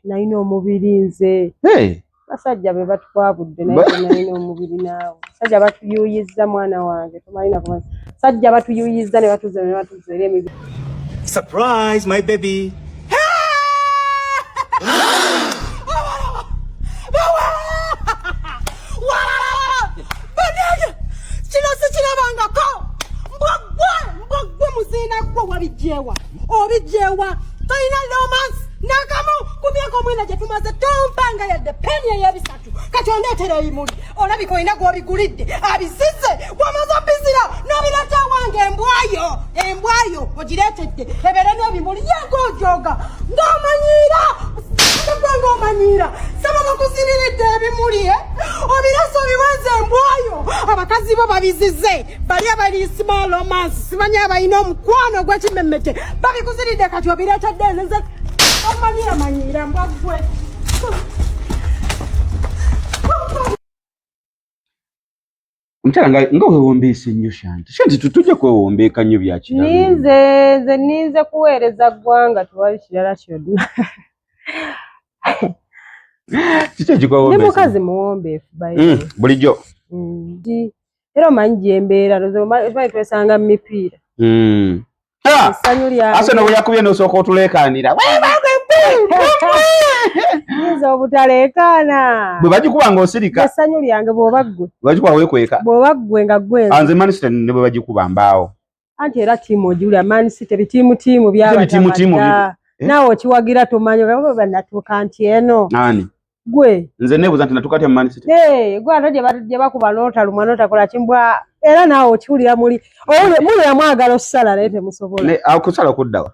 Nalina omubiri nze. Basajja be batwabudde naye nalina omubiri naawe. Basajja batuyuyizza mwana wange tomalina kumanya. Basajja batuyuyizza ne batuzera emibiri. Surprise, my baby. Obijewa talina romance nakamu kumyako mwina gye tumaze tompanga yadde peni ey'ebisatu kati ondeetera ebimuli olabika olina gw'obigulidde abisize wamaze obizira n'obireta wange embwayo ogireetedde ebeere n'ebimuli yegoojoga ng'omanyira saba bakuziniridde ebimuli obirasa obiwenze embwayo abakazi bo babizize bali abaliisima romance simanyi abalina omukwano gw'ekimemmete babikuziridde kati obireetedde nze omanyira mbwaggwe Mchana nga wewombeese nnyo Shanti tutujja kwewombeeka nnyo bya kirala. Nize kuweereza ggwanga tewali kirala kyonna. Kiki ekikwewombeesa? Ndi mukazi muwombeefu bayiwe. Bulijjo. Era omanyi gyembeera lozima twesanga mu mipiira. Essanyu lyange. Ase bwe yakubye n'osooka otuleekaanira. Nze obutaleekaana. Bwe bagikuba ng'osirika. Essanyu lyange bw'oba ggwe. Bagikuba weekweka. Bw'oba ggwe nga gwenze. Anze Man City ne bwe bagikuba mbaawo. Anti era ttiimu ojulira Man City bitiimu by'abatamata. Naawe okiwagira tomanyi nga bannatuuka nti eno. Nani? Gwe. Nze neebuuza nti natuuka atya mu Man City. Gwe ate gye bakuba n'otalumwa n'otakola kimbwa era naawe okiwulira muli mwagala okusala naye temusobola. Kusala kuddawa.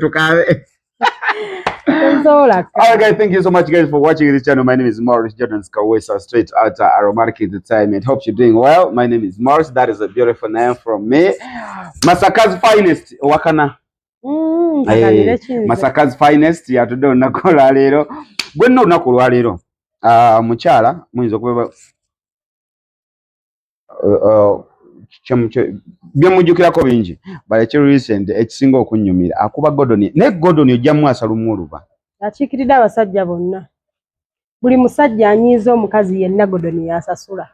Tukaabe. Alright guys, thank you so much guys for watching this channel. My name is Morris Jordan Skawesa, straight out Aromatic Entertainment. Hope you're doing well. My name is Morris. That is a beautiful name from me. Masaka's finest. Wakana. Masaka's finest. Ya tudo nakola lero. Bwenno nakolwa lero. Mukyala muyinza okuba byamujjukirako bingi balekye recent ekisinga okunnyumira akuba Gordon ne Gordon ojjamu asalumu oluba akiikiridde abasajja bonna buli musajja anyiiza omukazi yenna Gordon yasasula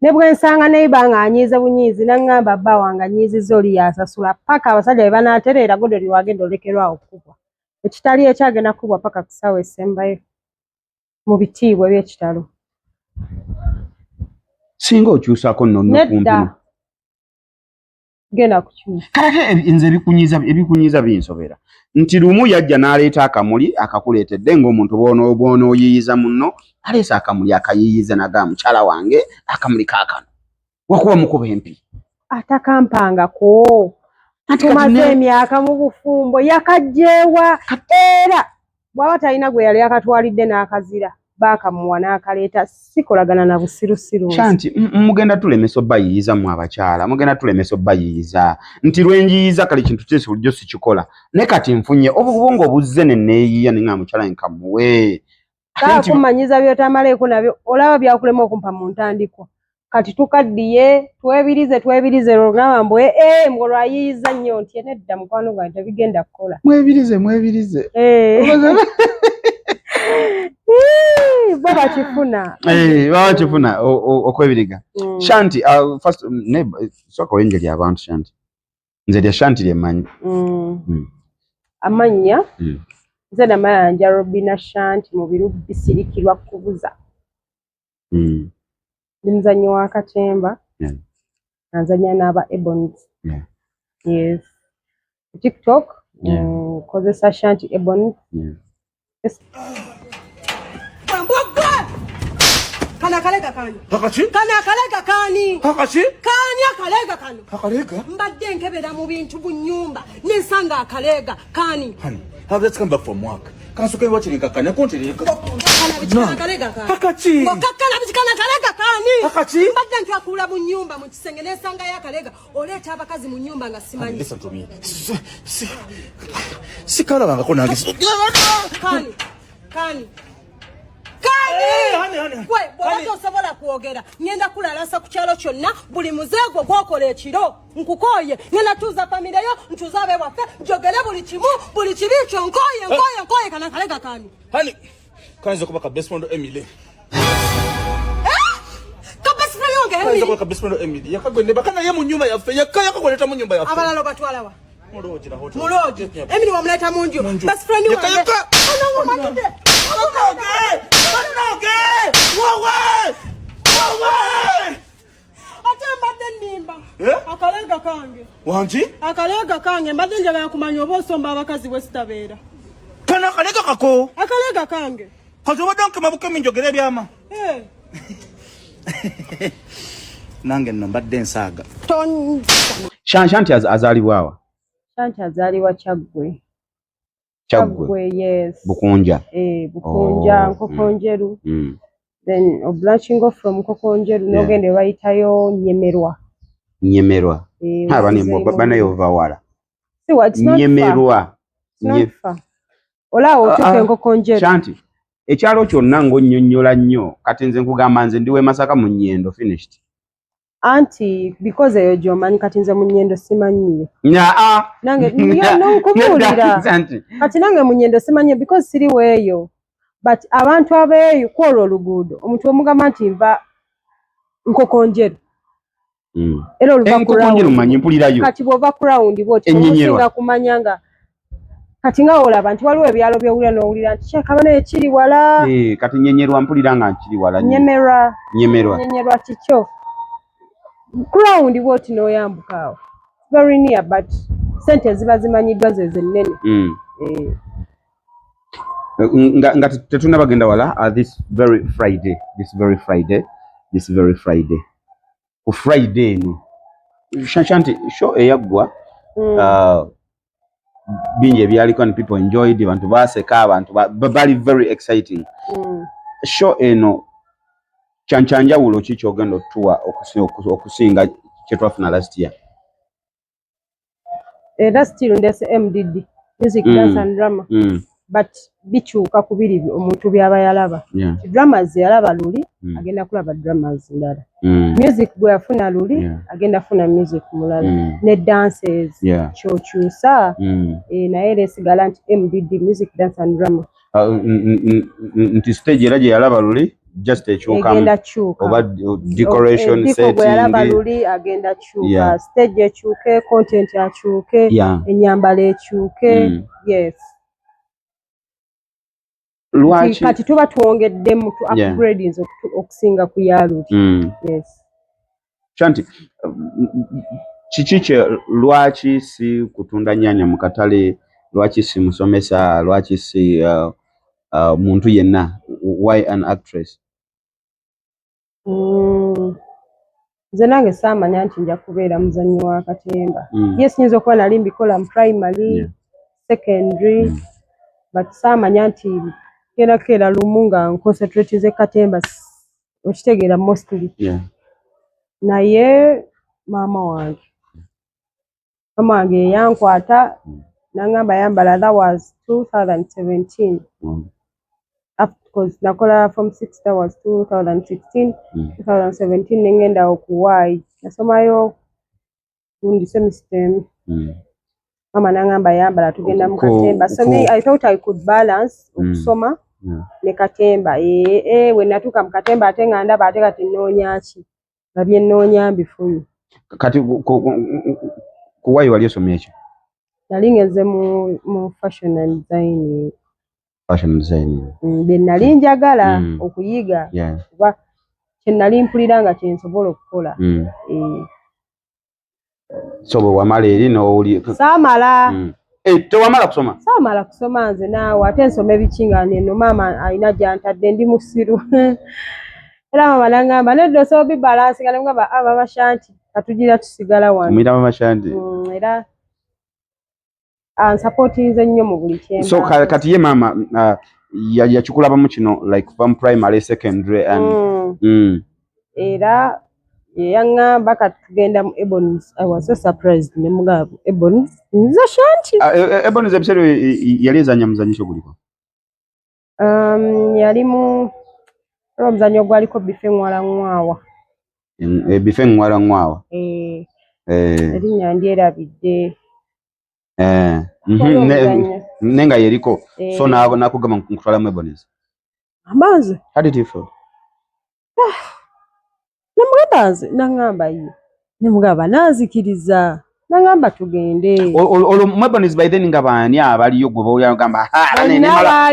ne bwensanga neiba nga anyiiza bunyiizi naŋŋamba bba wange anyiizizza oli yasasula paka abasajja be banaatereera Gordon wagenda olekerwa okubwa ekitali ekyagenda kubwa paka kusaawa esembayo mu bitiibwa by'ekitalo singa okyusaako nno kumpi genda kukyusa kale nze ebikunyiiza binsobera nti lumu yajja n'aleeta akamuli akakuleetedde ng'omuntu bw'onooyiyiza munno aleese akamuli akayiyiza naga mukyala wange akamuli kaakano wakuba mukuba empi atakampangako tumaze emyaka mu bufumbo yakajjeewa era bw'aba talina gwe yali akatwalidde n'akazira baakamuwa n'akaleeta sikolagana na busirusiru Shanti mugenda tulemesa obbayiyiza mu abakyala mugenda tulemesa obbayiyiza nti lwenjiyiza kale kintu kyesi bulijjo sikikola ne kati nfunye obubongo obuzze ne neeyiya ne nga mukyala nkamuwe kumanyiza byotamaleeko nabyo olaba byakulema okumpa mu ntandikwa kati tukaddiye twebirize olwogamba mbwe ng'olwayiyiza nnyo nti nedda mukwano gwange tebigenda kukola mwebirize baba kifuna okwebiriga Shanti first soka wenjeri abantu Shanti nze lya Shanti lyemanyi amanya nze namayanja Robina Shanti mu biru bisirikirwa kubuza ndi muzanyi wa katemba nzanya n'aba Ebonies yes TikTok kozesa Shanti Ebonies Kana kalega kani. Hakachi? Kana kalega kani. Hakachi? Kani akalega kani. Akalega? Mbadde nkebera mu bintu bunyumba. Nisanga akalega kani. Honey, I've just come back from work. Kansuke watching kakanya kontereka. Kana kalega kani. Hakachi? Kana bichikana kalega kani. Hakachi? Mbadde nkakula mu nyumba mu kisenge nesanga ya kalega. Oleta abakazi mu nyumba nga simanyi. Listen to me. Si kala banga kona ngisi. Kani. Kani. Kwe, bw'oba osobola kwogera ngenda kulalasa ku kyalo kyonna buli muzeego gwokola ekiro nkukooye ngenda tuuza famireyo ntuuza abewaffe njogere buli kimu buli kibi kyo nkooye kani. Hani kanza kuba ka best friend Emily. Ka best friend yonge Kanza Emily. kuba ka best friend Emily. Yakagwende bakana ye mu nyumba yaffe. Yakaya kakoleta mu nyumba yaffe. Abalalo batwala wa. Muloji na hotel. Muloji. Emily wamleta munju. Best friend yonge. Yakaya. Ono matide. Wawe! Ate mbadde nimba. Akalega kange. Wanji? Akalega kange mbadde njagala kumanya oba osomba abakazi wesitabeera. Kana kalega kako. Akalega kange. Kazo badonke mabuke minjogere byama. Nange nno mbadde nsaaga. Ton. Shanti azalibwawa. Shanti azaliwa Kyaggwe. Kyaggwe. Yes. Bukunja. Bukunja, Nkokonjeru. Then obranching off from Nkokonjeru nogende bayitayo Nyemerwa. Nyemerwa. Abane bana yovawala. See what? It's not Nyemerwa. Not far. Olawo tuke Nkokonjeru. Shanti. Ekyalo kyonna ng'onnyonnyola nnyo kati nze nkugamba nze ndiwe Masaka mu Nnyendo finished. Anti because eyo gy'omanyi kati nze mu Nnyendo simanyiyo. Nange nkubuulira. Kati nange mu Nnyendo simanyiyo because siriweeyo. But abantu abeeyo kwolwo oluguudo omuntu omugamba nti nva Nkokonjeru. Era oluva ku round. Kati bw'ova ku round bw'oti omusinga kumanya nga kati nga olaba nti waliwo ebyalo by'owulira n'owulira nti Kyakabana ekiri wala. Kati Nyenyerwa mpulira nga nkiri wala. Nyemerwa kikyo. Ku round bw'oti n'oyambuka awo. Very near but sente ziba zimanyiddwa ze zenene. Nga tetunabagenda wala this very Friday. Ku Friday ni. Shanti show eyaggwa. Bingi ebyaliko and people enjoyed abantu baseka abantu bali very exciting. Show eno chanjawulo ki kyogenda otuwa okusinga kyetwafuna last year. Last year ndese MDD music dance and drama. But bikyuka ku biri omuntu byaba yalaba. Dramas yalaba luli agenda kulaba dramas ndala. Music bwe yafuna luli agenda funa music mulala. Ne dances chochusa naye lesigala nti MDD music dance and drama. Nti stage era gye yalaba luli just ekyuka agenda chuka oba decoration setting bwe yalaba luli agenda chuka stage ekyuke content akyuke ennyambala ekyuke. Yes. Lwaki kati tuba tuwongedde mu upgrades okusinga ku yaluli. Yes. Shanti kiki lwaki si kutunda nyanya mu katale, lwaki si musomesa, lwaki si muntu yenna, why an actress? Nze nange saamanya nti nja kubeera muzannyi wa katemba. Yes, nyinza okuba nali mbikola mu primary, secondary, but saamanya nti keera lumu nga nconcentrate ze katemba okitegeera mostly. Naye maama wange yankwata nangamba yambala. That was 2017. Because nakola from 6 that was 2016. 2017 nengenda okuwaayi nasomayo gundi semester. Mama nangamba yambala tugenda mu katemba. So me I thought I could balance okusoma ne katemba. We natuka mu katemba ate nga ndaba ate kati nnoonya ki nga bye nnoonya mbifunye. Kati kuwaayi wali osomye ekyo? Nali ngeze mu fashion and design. Bye nali njagala okuyiga kuba kye nali mpulira nga kyensobola okukola. So bwe wamala eri n'owuli saamala. Tewamala kusoma? Saamala kusoma nze naawe ate nsoma ebiki nga neno maama alina gy'antadde ndi musiru. Era maama nangamba nedda osobola bibalansi nga nemugamba Mama Shanti katugira tusigala wano. Omuyita Mama Shanti. Era ansupportinze nnyo mu buli kyemba. So kati ye maama yakikulabamu kino like from primary, secondary and era yaŋŋamba kati tugenda mu Ebonies. I was so surprised ne mugamba Ebonies nze Shanti. Ebonies ebiseera yali ezannya muzannyo ki oguliko? Yali mu omuzannyo gwaliko Bife Ngwala Ngwawa. Bife Ngwala Ngwawa. Erinnya ndyerabidde. nenga yeriko so Eh. nakugamba nkutwala mu Ebonies. Amazi How did you feel? namugambazi nangamba ye nemugamba nazikiriza nangamba tugende Olo mu Ebonies by then nga baani abaliyo gwe bawulira ngamba nemala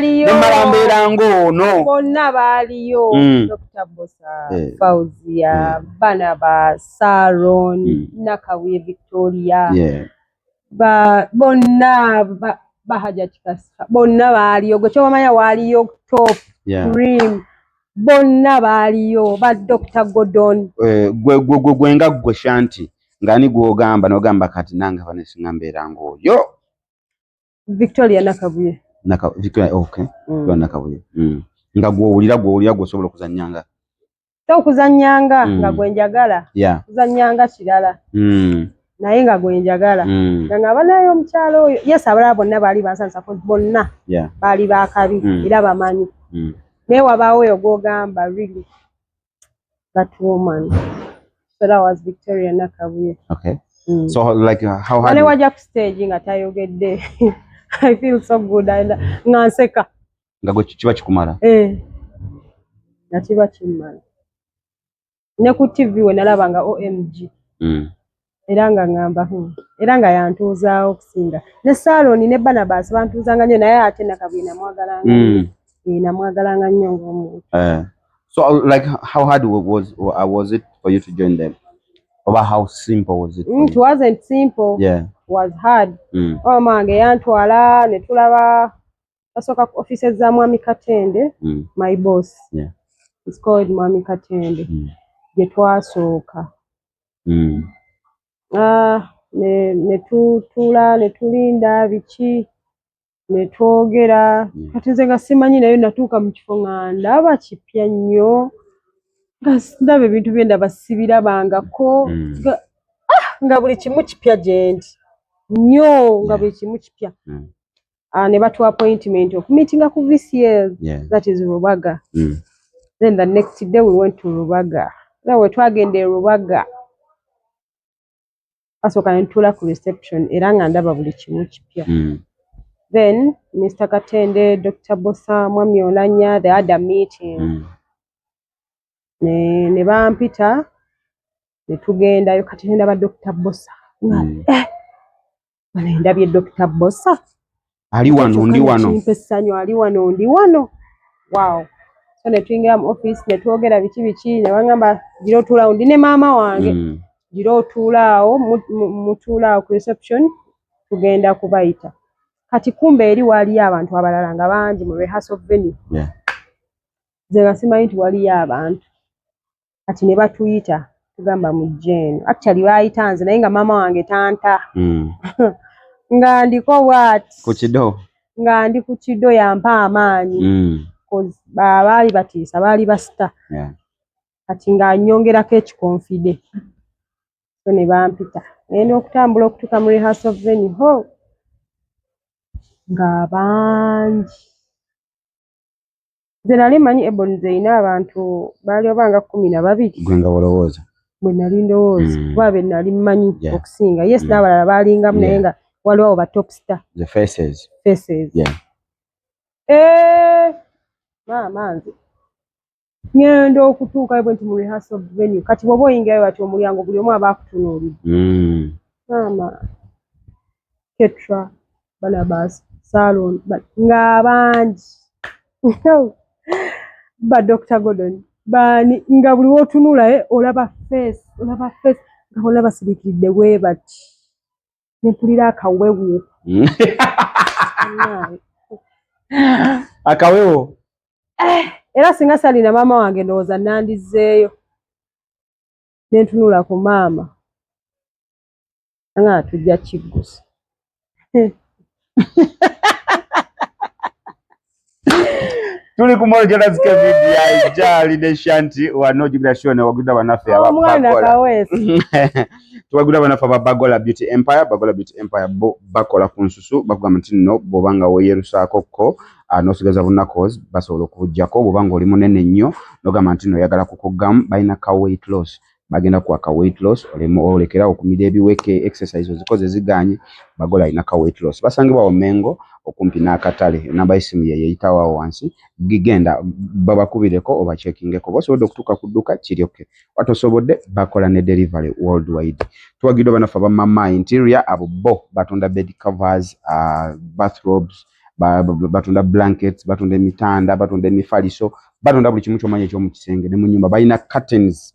mbeera ng'ono bonna baaliyo Dr. Bosa Fauzia Barnabas Sharon Nakabuye Victoria bonna Bahaja Kikasa bonna baaliyo gwe kyomanya waaliyo top cream bonna baaliyo ba Dr. Gordon gwe nga gwe Shanti ngani gwogamba nogamba kati nange banesinga mbeera ng'oyo Victoria Nakabuye Victoria okay Nakabuye nga gwowulira gwosobola okuzannyanga okuzannyanga nga gwenjagala kuzannyanga kirala naye nga gwenjagala nga banayo omukyalo oyo yes abalala bonna baali bansansa bonna baali bakabi era bamanyi naye wabaawo oyo gwogamba really that woman so that was Victoria Nakabuye. Okay. So like how hard wajja ku stage nga tayogedde I feel so good nga nseka nga gwe kiba kikumala nga kiba kimala ne ku TV we nalaba nga OMG era nga ngamba era nga yantuuzaawo okusinga ne Sharon ne Barnabas bantuuzanga nnyo naye ate Nakabuye namwagalanga nnyo ng'omuntu. So like how hard was it for you to join them? Or how simple was it? It wasn't simple. Yeah. It was hard. Omange yantwala ne tulaba basoka ku offices za Mwami Katende, my boss. Yeah. It's called Mwami Katende. Gye twasooka. Ne tutula ne tulinda biki ne twogera kati nze nga simanyi naye natuuka mu kifo nga ndaba kipya nnyo nga ndaba ebintu bye ndaba sibirabangako nga buli kimu kipya gye ndi nnyo nga buli kimu kipya ne batu appointment okumiitinga ku VCL that is Rubaga. Then the next day we went to Rubaga. We twagenda Rubaga asooka ne ntula ku reception era nga ndaba buli kimu kipya. Then Mr. Katende, Dr. Bosa, Mwami Olanya, they had a meeting. Ne bampita ne tugendayo kati ndaba Dr. Bosa. Ndabye Dr. Bosa. Ali wano ndi wano. Chimpesanyo ali wano ndi wano. Wow. So ne twingira mu office ne twogera biki ne bangamba giro tula ndi ne mama wange. Giro tulaawo mutulaawo ku reception tugenda kubayita. Kati kumbe eri waliyo abantu abalala nga bangi mu rehearsal venue. Nze nga simanyi nti waliyo abantu. Kati ne batuyita tugamba mujje eno. Actually bayita nze naye nga maama wange tanta. Nga ndiko bwati. Ku kido. Nga ndi ku kido yampa amaanyi. Baali batiisa baali basita. Kati nga nnyongerako ekikonfide. So ne bampita. Ngenda okutambula okutuuka mu rehearsal venue. Nga bangi nze nali manyi Ebonies erina abantu baali obanga 12 gwe nga olowooza bwe nali ndowooza kuba be nali mmanyi okusinga yes n'abalala baalingamu naye nga waliwo ba top star the faces maama nze ngenda okutuuka bwe nti mu rehearsal venue kati bw'oba oyingayo bati omulyango buli omu aba akutunuulidde maama Ketra Barnabas Sharon nga bangi ba Dr. Gordon bani nga buli wotunula olaba face nga olaba sirikidde bwe bati ne mpulira akawewo akawewo era singa salina maama wange ndowooza nandizeeyo ne ntunula ku maama nga tujja kiggusa tuli ku Moro Jonas Kevin ya Jali ne Shanti wano jibira shone waguda banafe aba Bagola tuwaguda banafe aba Bagola Beauty Empire bakola ku nsusu bakugamba nti no bobanga weyerusaako ko nosigaza bunakos basobola okujjako bobanga oli munene nnyo nogamba nti no yagala kukugamu balina ka weight loss bagenda kwaka weight loss olekera okumira ebiweke exercise ozikoze ziganye bagola alina ka weight loss basangibwa Mengo okumpi n'akatale namba y'essimu ye yeyitawo wansi gigenda babakubireko oba checkingeko bosobodde okutuuka ku dduka kiryoke watosobodde bakola ne delivery worldwide tuwagidde banafa ba Mama Interior abo bo batunda bed covers bathrobes batunda blankets batunda emitanda batunda emifaliso batunda buli kimu ky'omanyi ekyomu kisenge ne mu nnyumba balina curtains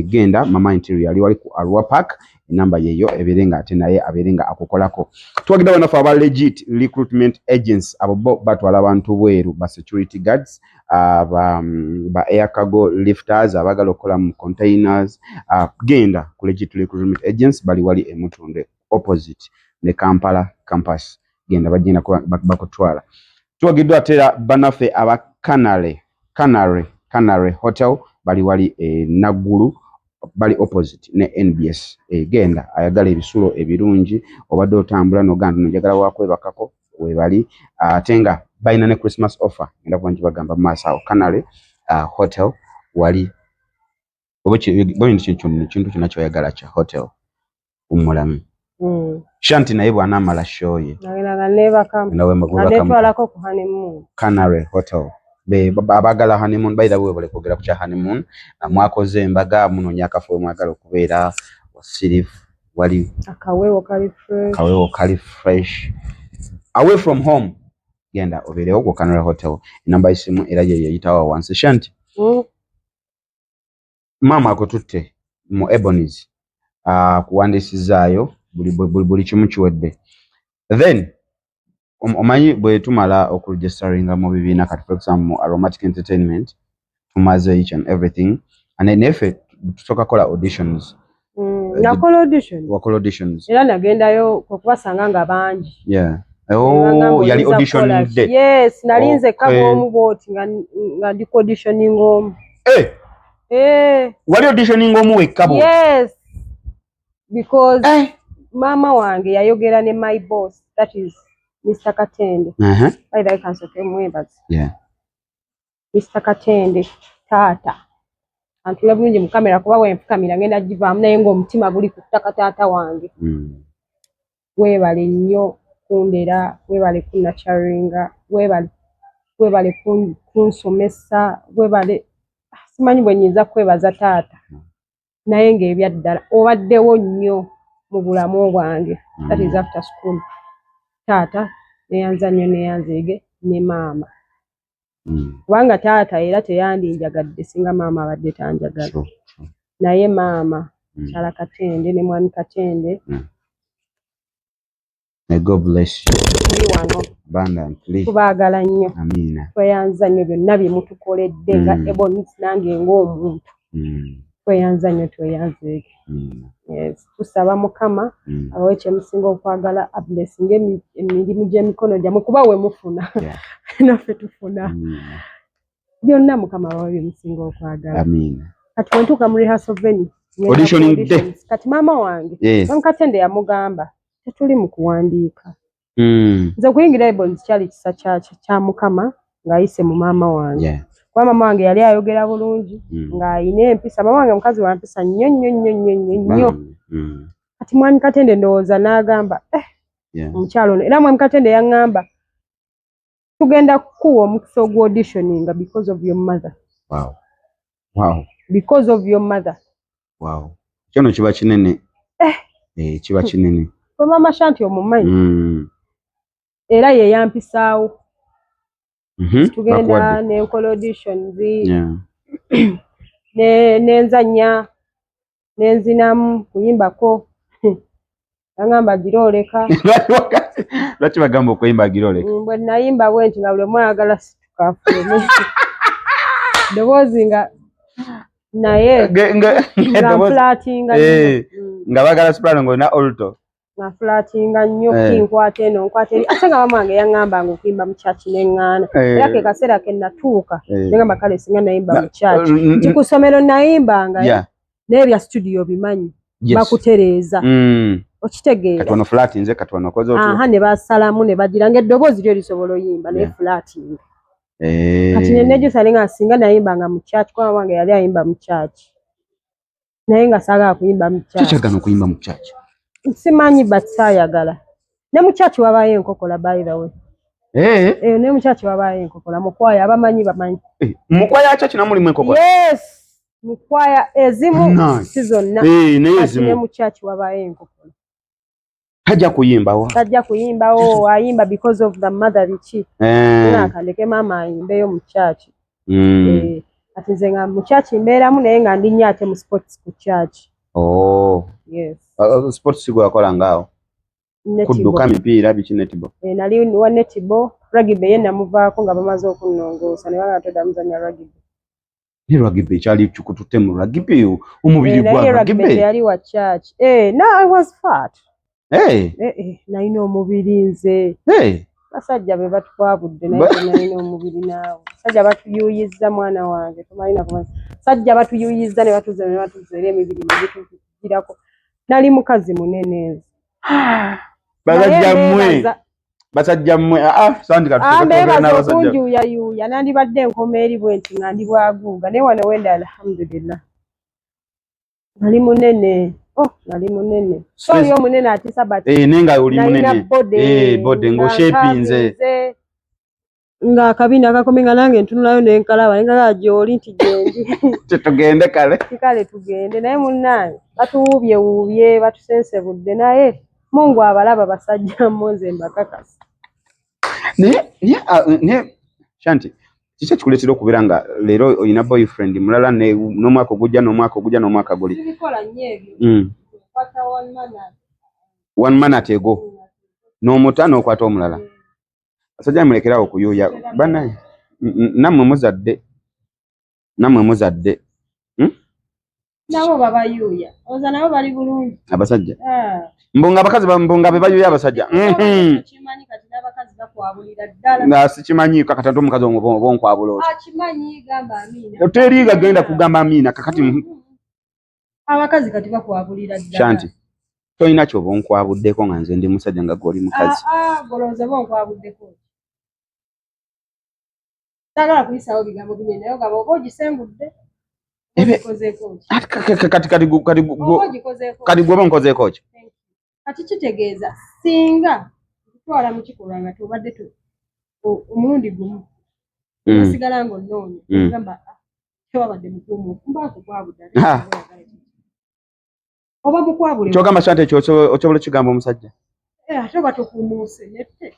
genda Mama Interior ali wali ku Arua Park enamba yeyo ebirenga ate naye abirenga akukolako tuwagidde banafa aba legit recruitment agents abo bo batwala abantu bweru ba security guards ba air cargo lifters abagala okukola mu containers genda ku legit recruitment agents bali wali emutunde opposite ne Kampala campus genda bagenda bakutwala tuwagiddwa atera banafe aba Canary Hotel bali wali Naguru bali opposite ne NBS genda ayagala ebisulo ebirungi obadde otambula n'oganda njagala wakwebakako we bali atenga balina ne Christmas offer ngenda kubanji bagamba maaso Canary Hotel wali kintu kinacho yagala cha hotel umulamu Shanti naye bw'anaamala show ye netwalako ku honeymoon Canary Hotel abagala honeymoon by the way bale kwogera ku kya honeymoon mwakoze embaga munoonya akafo mwagala okubeera wasirifu wali akawewo kali fresh away from home genda obeerewo ku Canary Hotel enamba y'essimu era ye yeyitawo wansi Shanti mama akotutte mu Ebonies kuwandiisizaayo buli kimu kiwedde then omanyi bwe tumala okuregisteringa mu bibiina kati for example mu Aromatic Entertainment tumaze each and everything and then nefe tusooka kola auditions wakola auditions era nagendayo okubasanga nga bangi yali auditioning day yes nalinze kabo omu boti nga ndi auditioning omu wali auditioning omu wekka yes because mama wange yayogera ne my boss that is Mr. Katende by the way kansoke mwebazi Mr. Katende taata antula bulungi mu kamera kuba wenfukamira ngenda givaamu naye ng'omutima guli ku ttaka taata wange weebale nnyo kundera weebale kunnacharinga weebale kunsomesa weebale simanyi bwe nnyinza kwebaza taata naye ng'ebyaddala obaddewo nnyo mu bulamu bwange that is after school taata neyanza nnyo neyanzeege ne maama kubanga taata era teyandinjagadde singa maama abadde tanjagala naye maama Kyala Katende ne mwami Katende may God bless you tuli wano abundantly tubaagala nnyo amina tweyanza nnyo byonna bye mutukoledde nga Ebonies nange ng'omuntu tweyanza nnyo tweyanzeege yes tusaba Mukama abawe kyemusinga okwagala ablessinga emirimu gy'emikono gyammwe kuba we mufuna naffe tufuna byonna Mukama abawe byemusinga okwagala kati wentuuka mu rehearsal venue auditioning day kati maama wange Mwami Katende yamugamba tetuli mu kuwandiika nze okuyingira Ebonies kyali kisa kya Mukama ng'ayise mu maama wange kuba maama wange yali ayogera bulungi ng'ayina empisa maama wange mukazi wa mpisa nnyo kati Mwami Katende ndowooza n'agamba omukyalo ono era Mwami Katende yaŋŋamba tugenda kukuwa omukisa ogw'auditioninga because of your mother because of your mother kyono kiba kinene kiba kinene kwe maama Shanti omumanyi era ye yampisaawo tugenda nenkola auditions nenzanya nenzinamu kuyimbako yaŋŋamba girooleka lwaki bagamba okuyimba girooleka bwe nayimba bwe nti nga buli omu ayagala situkaafulumi ddoboozi nga naye nga nfulatinga nga bagala soprano ng'olina alto nga nfulatinga nnyo kinkwata eno nkwata eri ate nga maama wange yaŋŋambanga okuyimba mu kyaki n'eŋŋaana era ke kaseera ke natuuka nengamba kale singa nayimba mu kyaki nti ku ssomero nayimbanga n'ebya studio bimanyi bakutereeza okitegeera kati wano fulatinze kati wano okoze otyo ne basalamu ne bagira ng'eddoboozi lyo lisobola oyimba naye fulatinga kati nenejusa nga singa nayimbanga mu kyaki kuba wange yali ayimba mu kyaki naye nga saagala kuyimba mu church. Kyagana kuyimba mu church. Simanyi but saayagala. Ne mu church wabaayo enkokola by the way. Ne mu church wabaayo enkokola mukwaya abamanyi bamanyi. Mukwaya church namuli mu enkokola. Yes. Mukwaya ezimu si zonna. Naye ezimu. Ne mu church wabaayo enkokola. Tajja kuyimbawo. Tajja kuyimbawo ayimba because of the mother bichi. Nakandeke mama ayimbeyo mu church. Ati nze nga mu church mbeeramu naye nga ndi nnyo ate mu sports ku church. Yes. Sports gwe wakola ngaawo. Kudduka mipiira biki netball. Nali wa netball, rugby ye namuvaako nga bamaze okunnongoosa ne banga todda muzannya rugby. Ni rugby kyali kikututte mu rugby omubiri gwa rugby. Yali wa church. No, I was fat. Nalina omubiri nze. Basajja be batukwabudde naye nalina omubiri naawe. Basajja batuyuyizza mwana wange tomalina kumanya. Basajja batuyuyizza ne batuzeera emibiri negitugirako. Nali mukazi munene. Basajja mmwe sandika kunjuyayuya nandibadde enkoma eri bwenti nga ndi bwaguuga naye wano wenda alhamdulillah. Nali munene. Nali munene. Soli omunene ati sabati. Nenga oli munene. Bode ngoshepinze. Nga akabina akakome nga nange ntunulayo nenkalaba nga gyoli nti gyendi. Tetugende kale. Kale tugende naye munnange batuwuubye batusensebudde naye Mungu abalaba basajja mmoze mbakakasa. Ne Shanti. Kiki kikuleetera okubeera nga leero oyina boyfriend mulala n'omwaka ogujja guli. Sibikola nnyo ebyo. Kwata one minute ago. N'omuta n'okwata omulala. Basajja mulekerawo okuyuuya. Banaye nammwe muzadde. Nabo babayuuya. Oza nabo bali bulungi. Abasajja. Mbonga abakazi mbonga be bayuuya abasajja. Kimanyi kati n'abakazi bakwabulira ddala. Nga sikimanyi kakati omukazi bonkwabula. Kimanyi gamba Amina. Teri gagenda kugamba Amina kakati. Abakazi kati bakwabulira ddala. Shanti. Toyina kyo bonkwabuddeko nga nze ndi musajja nga goli mukazi. Goloza bonkwabuddeko. Tagala kuyisawo bigambo binene nayo gaba oba ogisengudde. Kati gwe bonkozeeko ki? Kati kitegeeza singa tutwala mu kikolwa nga tobadde omulundi gumu osigala ng'onnoonya ogamba tewabadde mukuumu mbaako kwabudde oba mukwabule kyogamba Shanti ekyo okyobola kigamba omusajja ate oba tokuumuuse nette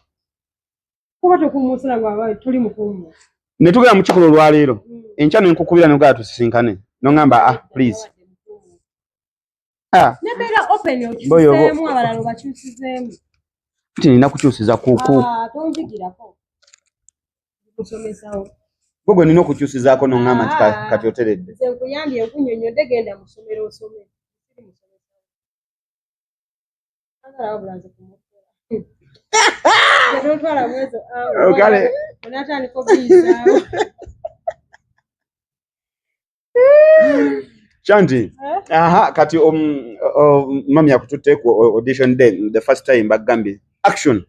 oba tokuumuusira nga tuli mukuumu ne tugera mu kikolo olwaleero enkya ne nkukubira ne gaa tusisinkane n'ongamba please nebeera open okyuseemu abalala bakyusizeemu nti nina kukyusiza kuku tonzigirako kusomesaawo gwe nina okukyusizaako n'ongamba nti kati oteredde nze nkuyambye nkunyonyodde genda mu ssomero osome agalawo bulanze kumutwala tontwala mwezo kale onatandika obiyizaawo Shanti, kati mami yakututte ku audition day the first time bagambye action.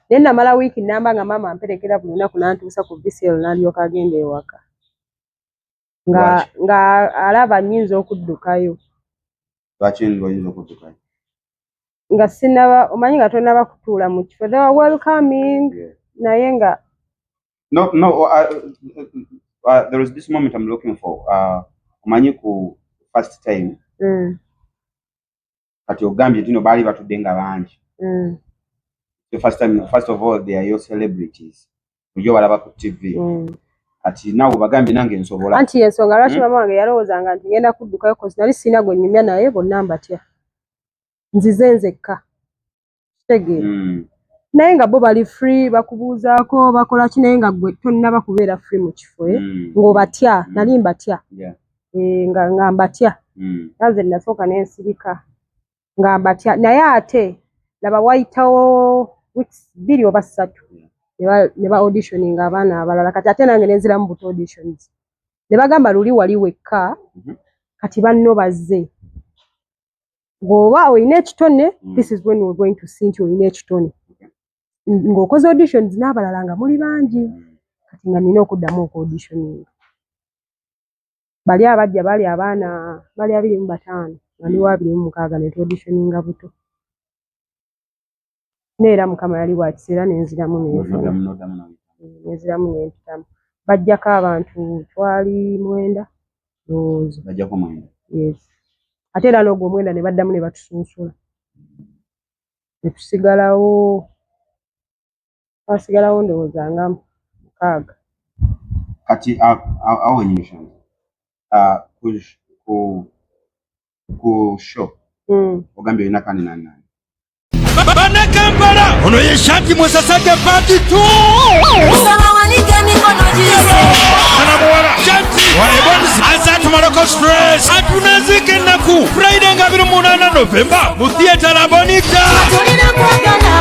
Then namala wiki namba nga mama amperekera buli lunaku nantuusa ku VCL n'alyoka agenda ewaka. Nga alaba nnyinza okuddukayo. Lwaki oyinza okuddukayo? Nga sinaba omanyi nga tonnaba kutuula mu kifo. They were welcoming. Naye nga No, there is this moment I'm looking for. Omanyi ku first time. Kati ogambye tino baali batudde nga bangi. The first time, first of all, they are your celebrities. Ujjo balaba ku TV. Kati nawe bagambye nange nsobola. Anti ensonga lwaki mama wange yalowoozanga nti ngenda kuddukayo kozi nali sina gwe nnyumya naye bonna mbatya. Nzize nzekka. Kitegeera. Naye nga bo bali free bakubuuzaako bakola ki naye nga gwe tonnaba kubeera free mu kifo ng'obatya nali mbatya nga mbatya naze nasooka n'ensirika nga mbatya naye ate laba wayitawo weeks 2 oba 3 ne ba auditioning abaana abalala kati ate nange nenziramu buto auditions ne bagamba luli wali wekka kati banno bazze ng'oba olina ekitone this is when we're going to see nti olina ekitone ng'okoze auditions n'abalala nga muli bangi kati nga nina okuddamu auditioning bali abajja bali abaana bali 25 ndi wa 26 ne auditioninga buto neera mukama yali bwakiseera nenziramu nempitamu bajjako abantu twali 9 ndowooza bajjako 9 yes ate era n'ogwo 9 ne baddamu ne batusunsula ne tusigalawo ndowooza nga 6 kati awo nyisha ku show ogambye olina kandi nani Bana Kampala ono ye Shanti Musasage Party 2 Usama walike mikono jise anamuwala Shanti Ebonies Azatu Morocco Stress atunazike naku Friday nga 28 November mu theater La Bonita Tulina kuagana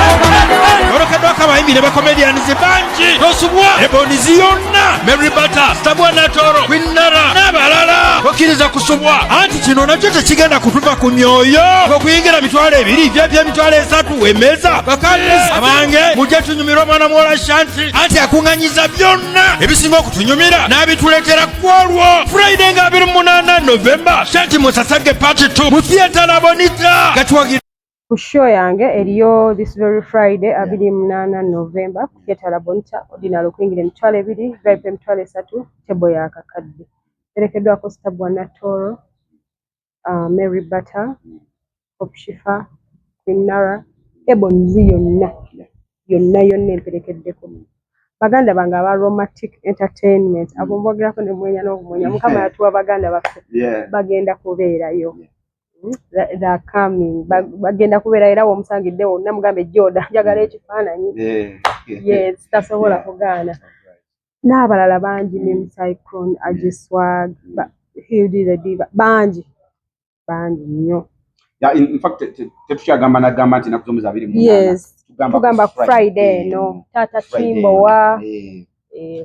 orokedwako abayimbi ne bakomedians bangi tosubwa Ebonies yonna Mary Bata Stabwa Natoro Quinara n'abalala okiriza kusubwa anti kino nakyo tekigenda kutuva ku myoyo okuyingira mitwalo 2 by'emitwalo 3 wemeza bakandesi abange mujja tunyumirwa mwana muwala Shanti anti akunganyiza byonna ebisinga okutunyumira n'abituleetera kwolwo Friday nga 28 November Shanti Musasage Party 2 mu theater La Bonita gatwagira ku show yange eriyo this very Friday 28 November ku theater La Bonita ordinary okuyingira emitwalo 2 VIP emitwalo 3 tebo yakakadde erekeddwako Stabwa Natoro Mary Bata Opshifa Quinara Ebonies yonna emperekeddeko baganda bange aba Romantic Entertainment abo mbogerako ne mwenya n'okumwenya mukama yatuwa baganda baffe bagenda kubeerayo the coming bagenda kubeera era womusangidde wonna mugambe Jordan njagala ekifaananyi yes tasobola kugaana n'abalala bangi Mim Cyclone Agiswag Hildy the Diva bangi nnyo. in fact tetukyagamba nagamba nti naku 28 yes tugamba Friday no Tata Timbowa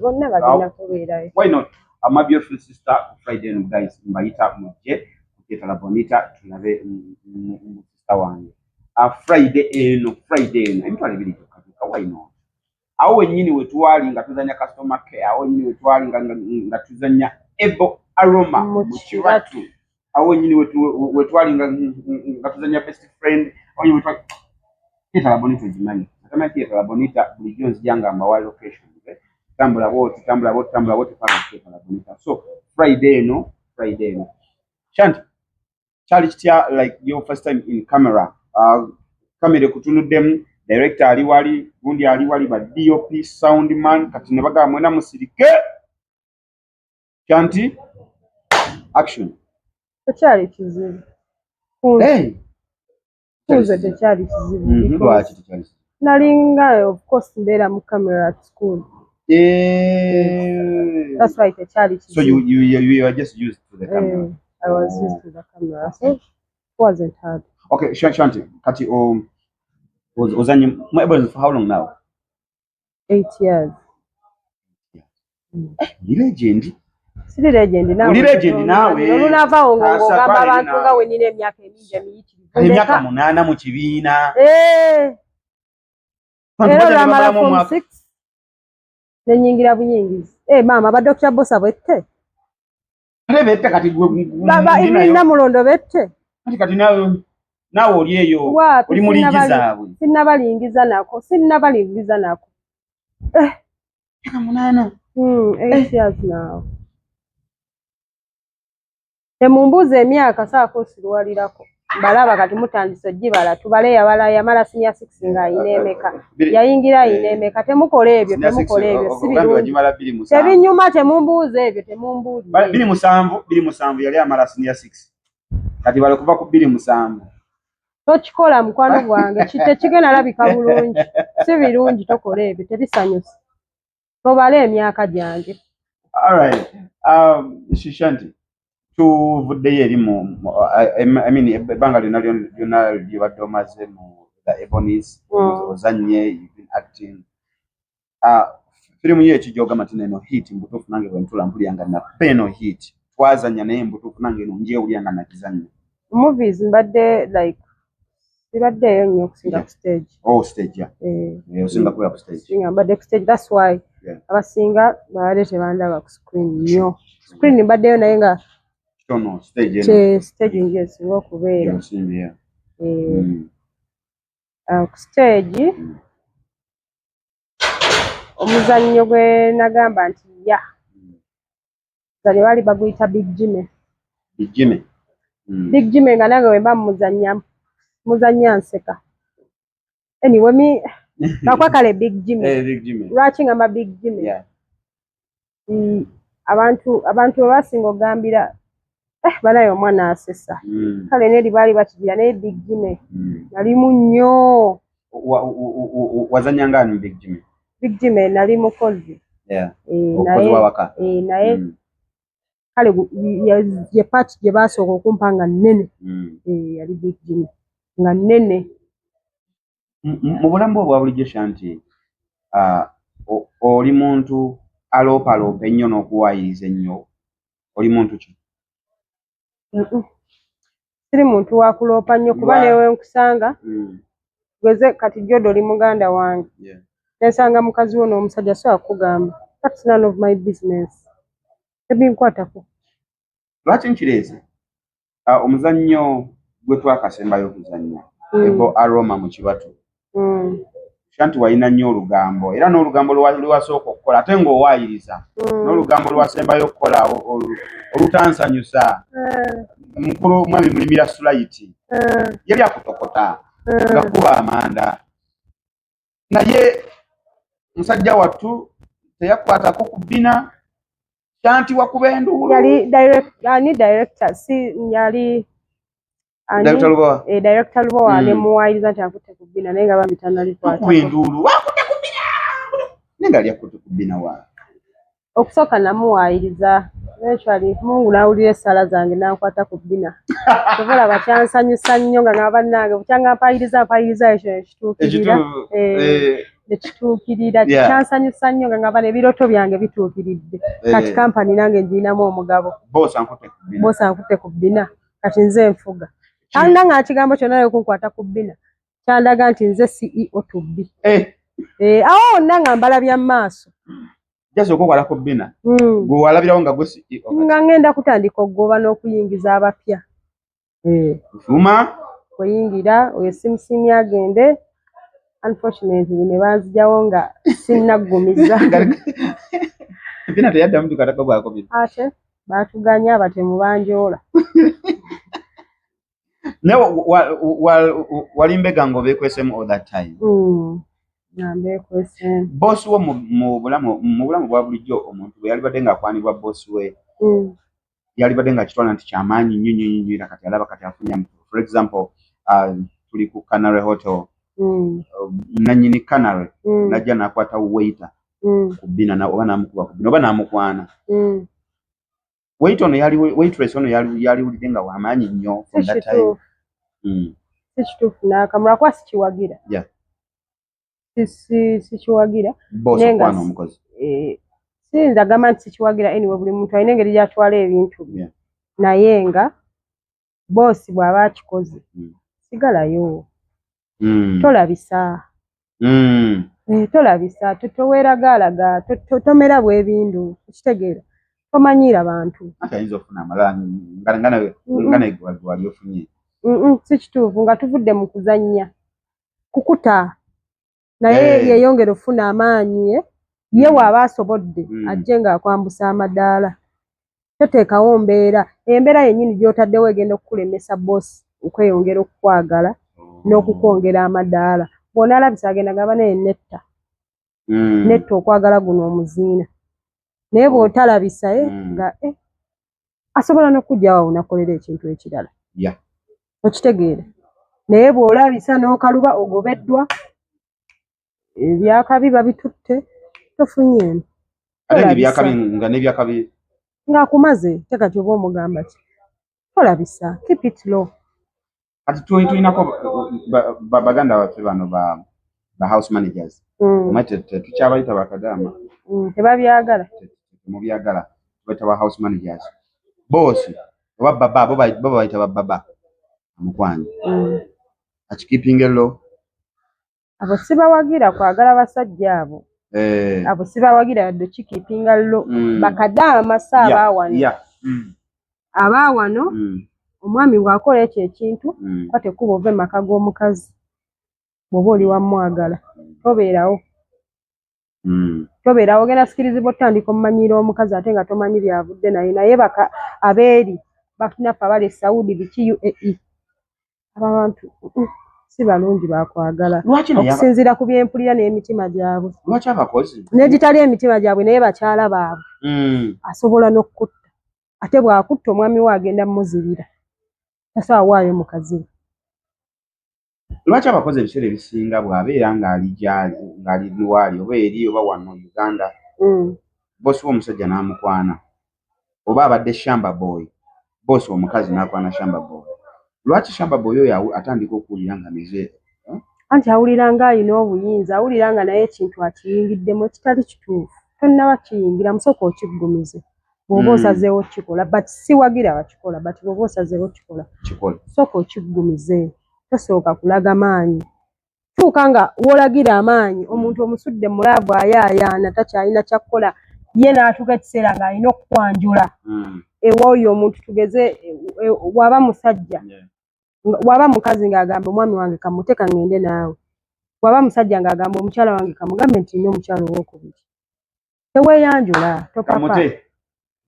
bonna bagenda kubeerayo. Why not my beautiful sister Friday no guys mbayita mujje kuketa La Bonita tulabe sister wange Friday eno emitwalo 2 kyokka why not awo wennyini wetwali nga tuzanya customer care awo wennyini wetwali nga tuzanya Ebo Aroma mu Kiratu awo wennyini wetwali nga tuzanya best friend awo wennyini wetwali Theater La Bonita jimanyi kama Theater La Bonita bulijjo nzijangamba wa location tambula boti paka Theater La Bonita so Friday no Shanti Charlie kitya like your first time in camera kamera kutunuddemu director ali wali gundi ali wali ba DOP sound man kati ne bagamba mwena musirike Shanti action tekyali kizibu kuze tekyali kizibu lwaki tekyali nalinga of course mbeera mu camera at school that's why tekyali kizibu so you are just used to the camera I was used to the camera so it wasn't hard. Okay Shanti kati ozanye for how long now? 8 years. Legend. Siri legend nawe. Legend nawe. Olunavaawo ng'ogamba abantu nga we nina emyaka emingi emiyitirivu. Emyaka 8 mu kibiina. Era olwamala form 6 nenyingira buyingizi. Maama ba Dr. Bosa bwette. Bette kati baba Emina Mulondo bette. Kati nawe oli eyo oli mulingizaabwe. Sinnabalingiza nako. Emyaka 8. 8 years now. Temumbuuza emyaka saako sirwalirako. Balaba kati mutandise ogibala tubale yamala senior 6 nga ayina emeka. Yayingira ayina emeka temukola ebyo si birungi. Tebinyuma temumbuuza ebyo temumbuuza. 27 yali amala senior 6. Kati bale kuva ku 27. Tokikola mukwano gwange kigenda labika bulungi. Si birungi tokola ebyo tebisanyusa. Tobale emyaka gyange. All right. Shanti. Tuvuddeyo erimu I mean ebbanga lyonna lyobadde omaze mu the Ebonies ozanye you've been acting firimu ye ekijogamba nti neno hit mbutuufu nange bwe ntula mpuliranga na peno hit twazanya naye mbutuufu nange eno njeewuliranga nakizanya movies mbadde like sibaddeeyo nnyo okusinga ku stage. Stage osinga kubeera ku stage. Mbadde ku stage that's why abasinga baabadde tebandaba ku screen nnyo. Screen mbaddeyo naye nga Tono stage stage njesinga okubeera. Yosimbiya. Ku stage omuzannyo gwe nagamba nti zali wali baguyita Big Jimmy. Big Jimmy. Big Jimmy nga nange wemba muzanya nseka. Anyway, nakwakale Big Jimmy. Big Jimmy. Lwaki ngamba Big Jimmy? Yeah. Abantu abasinga ogambira banaye omwana asesa. Kale neri baali bakigira naye Big Jimmy. Nalimu nnyo. Wazanya ngani Big Jimmy? Big Jimmy nali mukozi. Yeah. Okozi wawaka. Naye kale ye part gye basooka okumpa nga nnene. Yali Big Jimmy. Nga nnene. Mu bulamu obwa bulijjo Shanti, oli muntu aloopaloopa ennyo n'okuwaayiriza ennyo? Oli muntu ki? Siri muntu wa kuloopa nnyo kuba newe nkusanga. Gweze kati Jodo oli muganda wange. Nesanga mukazi wo n'omusajja so akugamba. That's none of my business. Tebinkwatako. Lwaki nkireese? Omuzannyo gwe twakasembayo okuzannya. Ego aroma mu kibatu. Shanti walina nnyo olugambo era n'olugambo lwasooka okukola ate ng'owaayiriza n'olugambo lwasembayo okukola olutansanyusa mukulu mwami Mulimira Sulaiti yali akutokota gakuba amanda naye musajja wattu teyakwatako ku bbina Shanti wakuba enduulu yali director si yali Director Lubowa. Director Lubowa ne muwaayiriza nti akutte ku bbina naye nga bambi tanalikwata. Kubenduulu wakutte ku bbina. Nenga ali akutte ku bbina wa. Okusooka namuwaayiriza. Eventually Mungu n'awulira essala zange n'ankwata ku bbina. Sobola bakyansanyusa nnyo nga bannange bukyanga mpayiriza ekyo ekituukirira. Ekituukirira kyansanyusa nnyo nga ngaba n'ebirooto byange bituukiridde. Kati kampani nange njinamu omugabo. Boss ankutte ku bbina. Kati nze nfuga. Alina nga kigambo kyonna naye kunkwata ku bbina. Kyandaga nti nze CEO tubbi. Awo wonna nga mbalabya mu maaso. Jaso okukwata ku bbina. Gwe walabirawo nga gwe CEO. Nga ngenda kutandika okugoba n'okuyingiza abapya. Fuma. Kuyingira oyo simusimya agende. Unfortunately ne banzijawo nga sinnaggumiza. Bbina teyaddamu tukatako bwako bino. Ate baatuganya batemu banjoola. Naye walimbega ng'obeekwesemu all that time. Nambeekwesemu. Boss wo mu bulamu bwa bulijjo omuntu bwe yalibadde ng'akwanibwa boss we yalibadde ng'akitwala nti kyamaanyi nnyo era kati alaba kati afunye amutuufu. For example, tuli ku Canary Hotel. Nannyini Canary najja n'akwata waiter ku bbina oba n'amukuba ku bbina oba n'amukwana. Waitress ono yaliwulidde nga wamaanyi nnyo from that time. Si kituufu n'akamula kuba sikiwagira. Sikiwagira. Boss okwana omukozi. Siyinza gamba nti sikiwagira anyway buli muntu alina engeri gy'atwala ebintu bye. Naye nga boosi bw'aba akikoze sigalayo. Tolabisa. Tolabisa. Toweeragaalaga. Tomera bwebindu. Kitegeera. Tomanyira bantu. Atayinza okufuna amalala ngana wali ofunye. Si kituufu nga tuvudde mu kuzannya. Kukuta. Naye yeeyongera okufuna amaanyi ye waaba asobodde ajje ng'akwambusa amadaala. Toteekawo mbeera. Embeera yennyini gy'otaddewo egenda okukulemesa boosi okweyongera okukwagala n'okukwongera amadaala. Bw'onaalabisa agenda gaba naye netta. Netta okwagala guno omuziina. Naye bw'otalabisa nga asobola n'okujjawo onakolera ekintu ekirala. Okitegeera. Naye bw'olabisa n'okaluba ogobeddwa ebyakabi babitutte tofunyeemu. Ate ebyakabi nga n'ebyakabi ng'akumaze teka ky'oba omugamba ki. Tolabisa. Keep it low. Kati tulinako baganda baffe bano ba house managers. Tukyabayita bakagamba. Tebabyagala. Temubyagala. Tubayita ba house managers. Boosi oba baba bo bayita ba baba. Amukwanya. Akikeeping low. Abo sibawagira kwagala basajja abo. Abo sibawagira yadde kikeeping low. Bakadaama saaba wano. Abaawano omwami bw'akola ekyo ekintu kwate kuba ova emaka g'omukazi bw'oba oli wamwagala tobeerawo ogenda sikirizibwa otandika omumanyiira omukazi ate nga tomanyi byavudde naye baka abeeri batunaffe abali Saudi biki UAE abantu si balungi bakwagala okusinziira ku byempulira n'emitima gyabwe lwaki abakozi n'egitali emitima gyabwe naye bakyala baabwe asobola n'okutta ate bw'akutta omwami we agenda muzibira tasobola waayo mukazi we. Lwaki abakozi ebiseera ebisinga bw'abeera ng'ali Luwali oba eri oba wano Uganda boosi w'omusajja n'amukwana oba abadde shamba boy boosi omukazi n'akwana shamba boy lwaki shamba boy oyo atandika okuwulira nga mize anti awulira ng'alina obuyinza awulira nga naye ekintu akiyingiddemu ekitali kituufu tonnaba kiyingira musooka okiggumize bw'oba osazeewo okikola but si wagira bakikola but bw'oba osazeewo okikola sooka okiggumize tosooka kulaga maanyi tuuka nga w'olagira amaanyi omuntu omusudde mulaavu ayaayaana takyalina kyakkola ye n'atuuka ekiseera ng'alina okukwanjula ew'oyo omuntu tugeze waba musajja waba mukazi ng'agamba omwami wange kamute kaŋŋende naawe waba musajja ng'agamba omukyala wange kamugambe nti nina omukyala ow'okubiri teweeyanjula topapa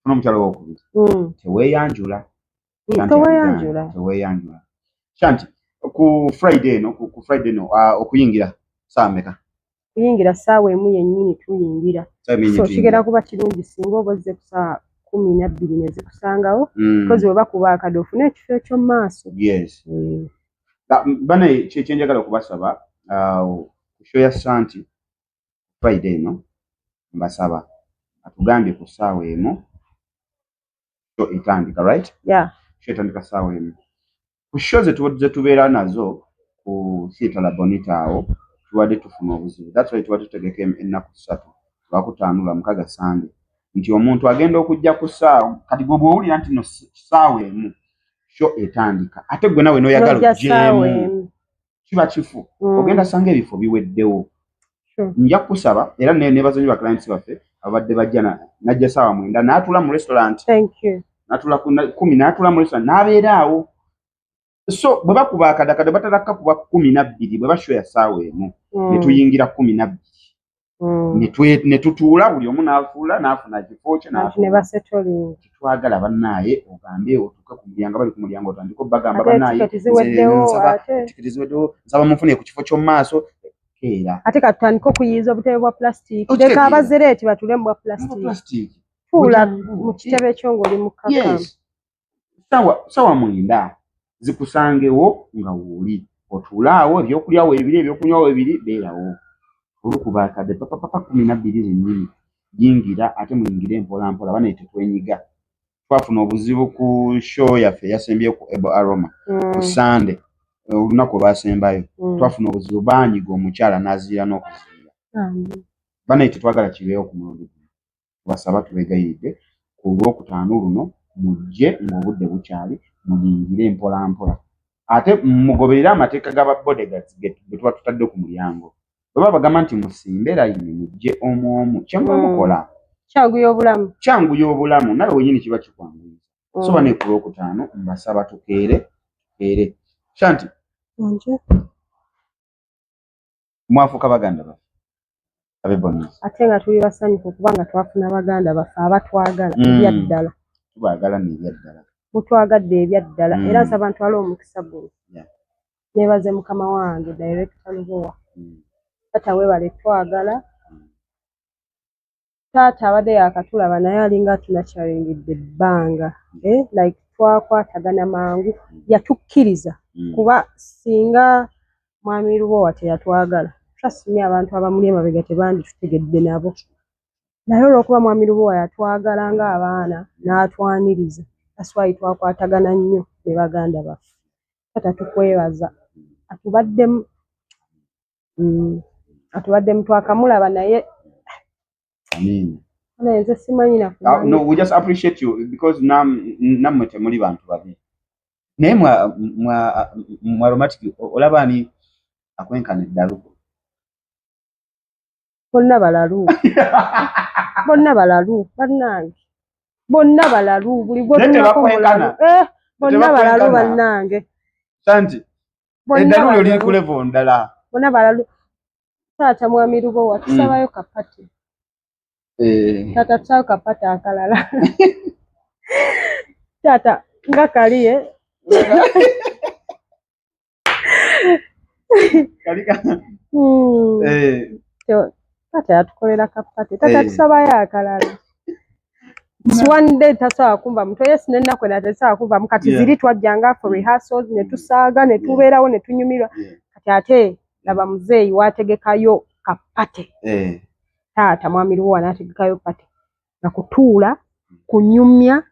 n'omukyala ow'okubiri teweeyanjula Shanti ku Friday no okuyingira saa mmeka? Kuyingira ssaawa emu yennyini tuyingira so kigenda kuba kirungi singa oba ozze ku saa 12 ne zikusangawo because bwe bakuba akade ofune ekifo eky'omu maaso. Yes. Bane kyenjagala okubasaba ku show ya Shanti Friday no mbasaba atugambye ku ssaawa emu so etandika right? Yeah. Show etandika ssaawa emu. Ku show ze tubeera nazo ku Theatre La Bonita awo tuwadde tufuna obuzibu. That's why tuwadde tutegeka ennaku 3 Lwakutaano Lwamukaga Sande nti omuntu agenda okujja ku ssaawa kati gwe bw'owulira nti no ssaawa emu show etandika ate gwe nawe n'oyagala ogyemu kiba kifu ogenda sanga ebifo biweddewo. Nja kusaba era nebazonyi ba clients baffe abadde bajja najja ssaawa 9 n'atula mu restaurant. Thank you. N'atula ku 10 n'atula mu restaurant n'abeera awo. So bwe bakuba akadakada batalaka kuba 12 bwe bashoya ssaawa emu ne tuyingira 12 ne tutuula buli omu n'afuna ekifo kye ne basetoli twagala bannaaye ogambe otuuka ku mulyango bali ku mulyango otandika obbagamba bannaaye tikiti ziweddewo nsaba munfune ku kifo ky'omu maaso keera ate katutandika okuyiiza obutebe bwa plastic leka abazereeti batule mu bwa plastic tuula mu kitebe ekyo ng'oli mu kakamu ssaawa 9 zikusangewo nga wooli otuulaawo ebyokulyawo ebiri ebyokunywawo ebiri beerawo olukuba akadde papa 12 zennyini yingira ate muyingire mpola mpola bane tetwenyiga. Twafuna obuzibu ku show yaffe yasembye ku Ebo Aroma ku Sunday olunaku lwasembayo twafuna obuzibu banyiga omukyala n'aziira n'okuziira bane tetwagala kibeewo ku mulundi guno tubasaba tubegayiridde ku Lwokutaano luno mujje ng'obudde bukyali muyingire mpola mpola ate mugoberere amateeka g'aba bodyguards ge tuba tutadde ku mulyango bwe bagamba nti musimbe layini mujje omu kyemuba mukola kyanguya obulamu nawe wenyini kiba kikwanguyiza so bane ku Lwokutaano mbasaba tukeere Shanti mwafuuka baganda baffe ab'Ebonizi ate nga tuli basanyufu kubanga twafuna baganda baffe abatwagala ebyaddala tubagala n'ebyaddala mutwagadde ebyaddala era nsaba ntwala omukisa guno neebaze mukama wange director Lubowa taata weebale twagala taata abadde yakatulaba naye alinga tunakyaringidde ebbanga like twakwatagana mangu yatukkiriza kuba singa mwami Lubowa teyatwagala trust me abantu abamuli emabega tebanditutegedde nabo naye olw'okuba mwami Lubowa yatwagala ng'abaana n'atwaniriza aswayi twakwatagana nnyo ne baganda baffe taata tukwebaza atubaddemu twakamulaba naye nze simanyi nakumanyi. No, we just appreciate you because nammwe temuli bantu babi naye mwa romantic olaba ani akwenkana eddalu bonna balalu bannange bonna balalu buli gwe tunako mulalu bonna balalu bannange Shanti eddalu lyo ku level ndala bonna balalu taata mwami Lubowa tusabayo kapati taata tusabayo kapati akalala taata nga kaliye kalika taata yatukolera kapati taata tusabayo akalala one day tasobola kumva mutwe yes nennaku ena tasobola kumva mukati ziri twajjanga for rehearsals ne tusaaga ne tubeerawo ne tunyumirwa kati ate laba muzeeyi waategekayo kapate taata mwami Lubowa n'ategekayo pate na kutuula kunyumya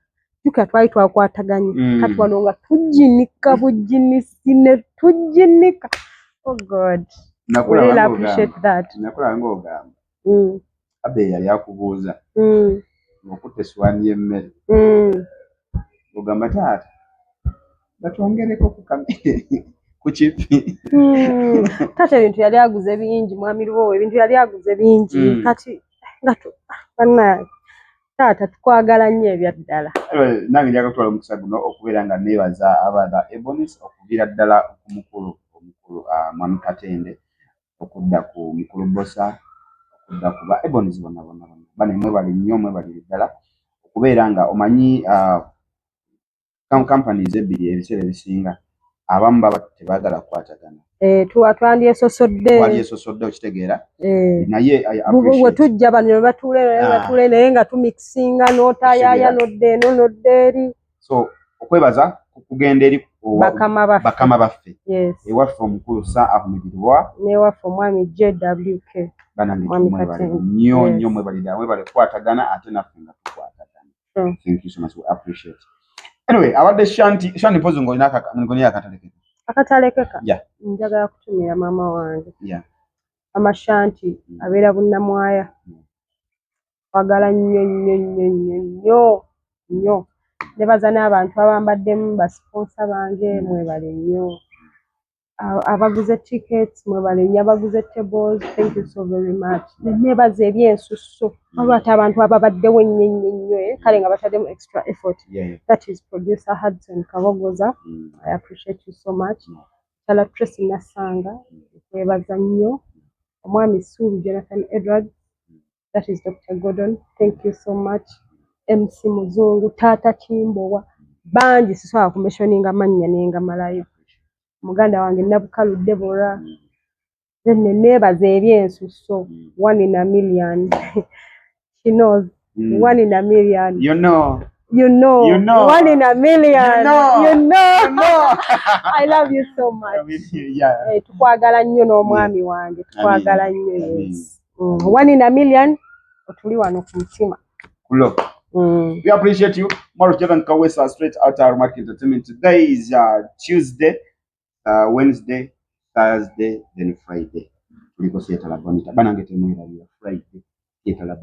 juka twali twakwataganye kati wano nga tujinika bujinisi ne tujinika oh god really appreciate that nakula ng'ogamba abe yali akubuuza okutte essowaani y'emmere ogamba taata batwongereko ku kipi taata ebintu yali aguze bingi mwami Lubowa ebintu yali aguze bingi kati nga banna taata tukwagala nnyo ebya ddala nange njagala kutwala omukisa guno okubeera nga neebaza abaana Ebonies okuviira ddala ku omukulu mwami Katende okudda ku mukulu Bosa okudda ku ba Ebonies bonna bane mwebali nnyo mwebali ddala okubeera nga omanyi companies ebbiri ebiseera ebisinga abamu baba tebaagala kukwatagana twandiyesosodde okitegeera naye bwe tujja bano ne batuule naye nga tumikisinga n'otayaaya nodde eno nodde eri so okwebaza kugenda eri bakama baffe ewaffe omukulu Sir Ahmed Lubowa n'ewaffe omwami JWK banange mwebale nnyo mwebale kukwatagana ate naffe nga tukwatagana thank you so much we appreciate anyway abadde Shanti mpozi ng'olina akatalekeka njagala kutumira maama wange Amashanti abeera Bunnamwaya kwagala nnyo nebaza n'abantu abambaddemu basponsa bange mwebale nnyo abaguze tickets mwebale nnyo abaguze tables thank you so very much nebaza ebyensusso olwati abantu ababaddewo ennyo kale nga bataddemu extra effort that is producer Hudson Kabogoza I appreciate you so much Chala Tracy Nasanga kwebaza nnyo omwami Sue Jonathan Edward that is Dr. Gordon thank you so much MC Muzungu Tata Kimbowa bangi sisobola kumeshoninga mannya nenga malayo muganda wange Nabukalu Deborah then nebaza ebyensusso 1 in a million she knows 1 in a million you know 1 in a million you know. I love you so much tukwagala nnyo n'omwami wange tukwagala nnyo yes 1 in a million otuli wano ku mutima we appreciate you Morris Jordan Kawesa straight out our market entertainment today is Tuesday Wednesday Thursday then Friday tuliko sieta la bonita banange temwira Friday sieta la